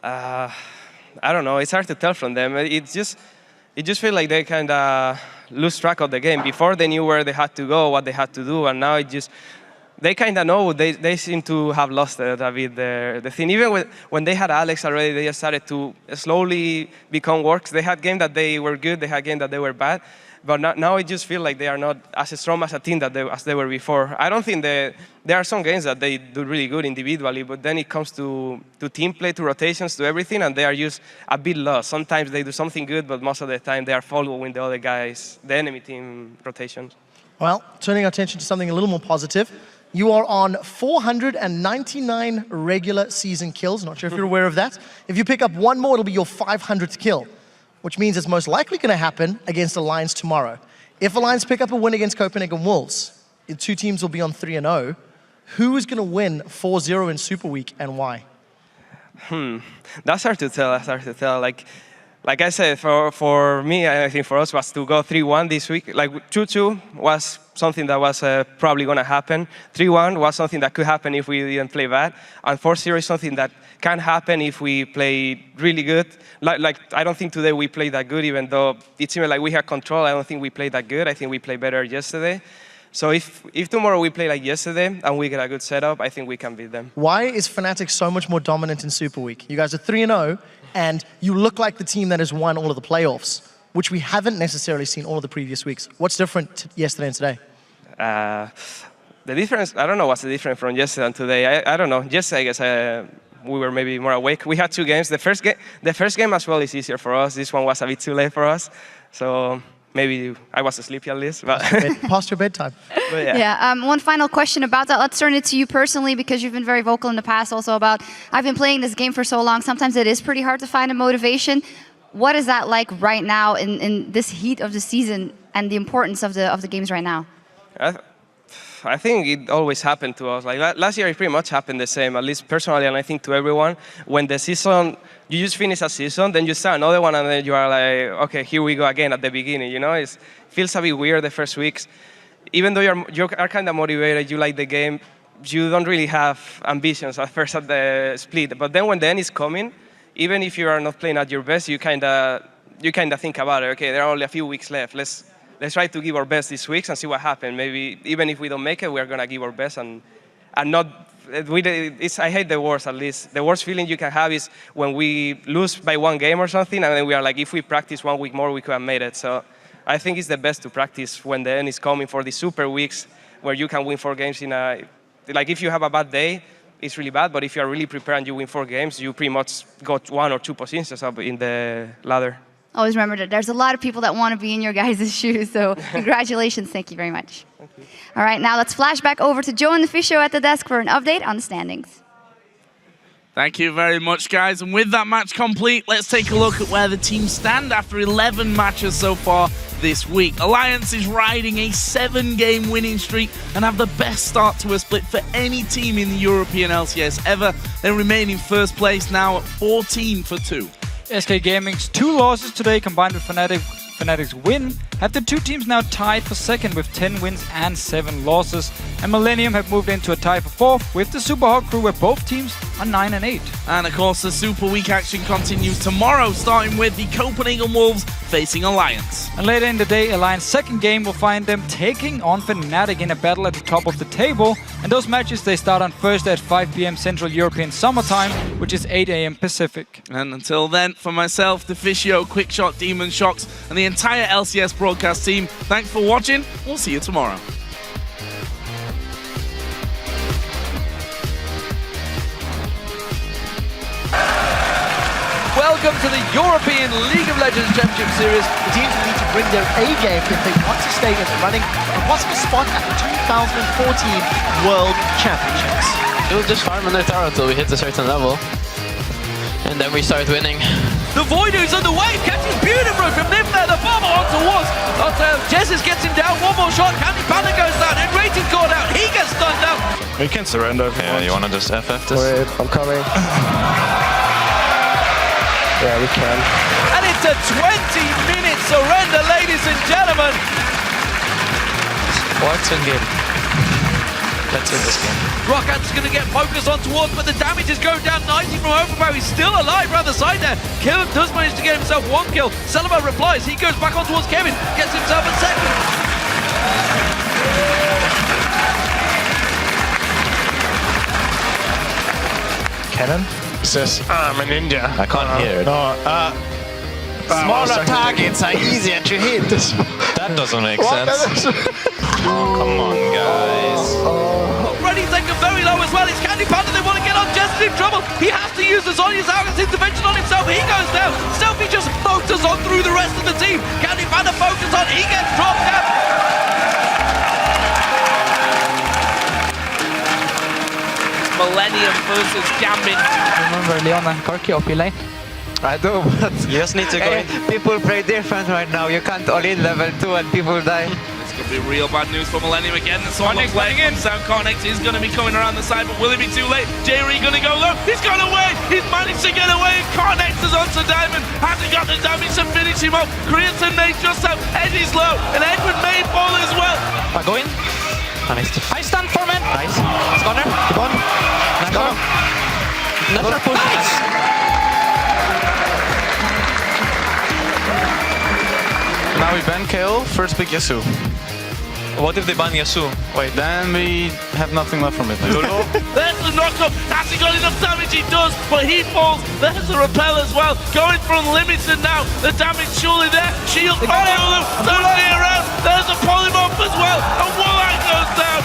I don't know. It's hard to tell from them. It just feels like they kind of lose track of the game. Before they knew where they had to go, what they had to do, and now they kind of know. They seem to have lost a bit the thing. Even when they had Alex already, they just started to slowly become works. They had games that they were good, they had games that they were bad, but now it just feels like they are not as strong as a team as they were before. I don't think there are some games that they do really good individually, but then it comes to team play, to rotations, to everything, and they are just a bit lost. Sometimes they do something good, but most of the time they are following the other guys, the enemy team rotations. Well, turning our attention to something a little more positive. You are on 499 regular season kills. Not sure if you're aware of that. If you pick up one more, it'll be your 500th kill, which means it's most likely going to happen against Alliance tomorrow. If Alliance pick up a win against Copenhagen Wolves, the 2 teams will be on 3-0. Who is going to win 4-0 in Super Week, and why? That's hard to tell. Like I said, for me, I think for us was to go 3-1 this week. Like 2-2 was something that was probably going to happen. 3-1 was something that could happen if we didn't play bad. And 4-0 is something that can happen if we play really good. Like I don't think today we played that good, even though it seemed like we had control. I don't think we played that good. I think we played better yesterday. So if tomorrow we play like yesterday and we get a good setup, I think we can beat them. Why is Fnatic so much more dominant in Super Week? You guys are 3-0, and you look like the team that has won all of the playoffs, which we haven't necessarily seen all of the previous weeks. What's different yesterday and today? The difference, I don't know what's the difference from yesterday and today. I don't know. Yesterday, I guess we were maybe more awake. We had 2 games. The first game as well is easier for us. This one was a bit too late for us. So maybe I was sleepy at least. But Past your bedtime. But yeah. Yeah, one final question about that. Let's turn it to you personally, because you've been very vocal in the past also about, I've been playing this game for so long, sometimes it is pretty hard to find a motivation. What is that like right now in this heat of the season and the importance of the games right now? I think it always happened to us. Like last year, it pretty much happened the same, at least personally, and I think to everyone. When the season, you just finish a season, then you start another one, and then you are like, okay, here we go again at the beginning. You know, it feels a bit weird the first weeks. Even though you are kind of motivated, you like the game, you don't really have ambitions at first at the split. But then when the end is coming, even if you are not playing at your best, you kind of think about it. Okay, there are only a few weeks left. Let's try to give our best these weeks and see what happens. Maybe even if we don't make it, we're gonna give our best and not. I hate the worst. At least the worst feeling you can have is when we lose by 1 game or something, and then we are like, if we practice 1 week more, we could have made it. So I think it's the best to practice when the end is coming for the super weeks where you can win 4 games in a. Like if you have a bad day, it's really bad. But if you are really prepared and you win 4 games, you pretty much got 1 or 2 positions up in the ladder. Always remember that there's a lot of people that want to be in your guys' shoes, so congratulations. Thank you very much. Thank you. All right, now let's flash back over to Joe and the Fish Show at the desk for an update on the standings. Thank you very much, guys. And with that match complete, let's take a look at where the teams stand after 11 matches so far this week. Alliance is riding a 7-game winning streak and have the best start to a split for any team in the European LCS ever. They remain in first place now at 14-2. SK Gaming's 2 losses today combined with Fnatic's win have the two teams now tied for second with 10 wins and 7 losses. And Millennium have moved into a tie for fourth with the Super Hot Crew, where both teams are 9 and 8. And of course, the Super Week action continues tomorrow, starting with the Copenhagen Wolves facing Alliance. And later in the day, Alliance's second game will find them taking on Fnatic in a battle at the top of the table. And those matches, they start on Thursday at 5 p.m. Central European Summer Time, which is 8 a.m. Pacific. And until then, for myself, Deficio, Quickshot, Demon Shocks, and the entire LCS broadcast team, thanks for watching. We'll see you tomorrow. Welcome to the European League of Legends Championship Series. The teams will need to bring their A game if they want to stay in the running for a possible spot at the 2014 World Championships. We'll just farm under tower until we hit a certain level. And then we start winning. The Voidoo's on the wave, catches beautifully from Nim there, the bomber on towards. Jesus gets him down, one more shot, Candy Panda goes down, and Rating's caught out, he gets stunned out. We can surrender if you want. You wanna just FF this? Wait, I'm coming. Yeah, we can. And it's a 20-minute surrender, ladies and gentlemen. Let's win game. Let's win this game. Rockat's going to get focused on towards, but the damage is going down nicely from Overpower. He's still alive around the side there. Kevin does manage to get himself one kill. Selma replies. He goes back on towards Kevin. Gets himself a second. Cannon? Says, I'm a ninja. I can't hear it. No, Smaller targets are easier to hit. That doesn't make sense. Oh, come on, guys. Ready second very low as well. It's Candy Panda. They want to get on. Just in trouble. He has to use the Zonya's Argus intervention on himself. He goes down. Selfie just focuses on through the rest of the team. Candy Panda focuses on. He gets dropped down. Millennium versus Gambit. Remember Leon and Corky up lane? I do, but You just need to go in. people play different right now. You can't all in level 2 and people die. This could be real bad news for Millennium again. The song looks like Sound Connex is going to be coming around the side, but will it be too late? J-Ree going to go low. He's gone away. He's managed to get away. Connex is onto Diamond. Hasn't got the damage to finish him off. Creator Nate just out. Eddie's low. And Edward may fall as well. I go in. Nice. I stand for man! Nice. Stunner. Come on. Natural push. Nice. now we ban KO, first pick Yasuo. What if they ban Yasuo? Wait, then we have nothing left from it. Lulu? There's the knockup. Has he got enough damage? He does, but he falls. There's the repel as well. Going for unlimited now. The damage surely there. Shield from Lulu. Totally around. There's a polymorph as well. And Warlock goes down.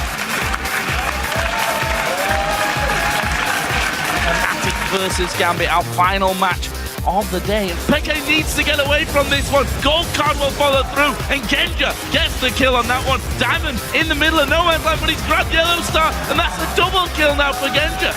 Fnatic versus Gambit, our final match of the day. And Peke needs to get away from this one. Gold card will follow through, and Genja gets the kill on that one. Diamond in the middle of no man's land, but he's grabbed Yellow Star, and that's a double kill now for Genja.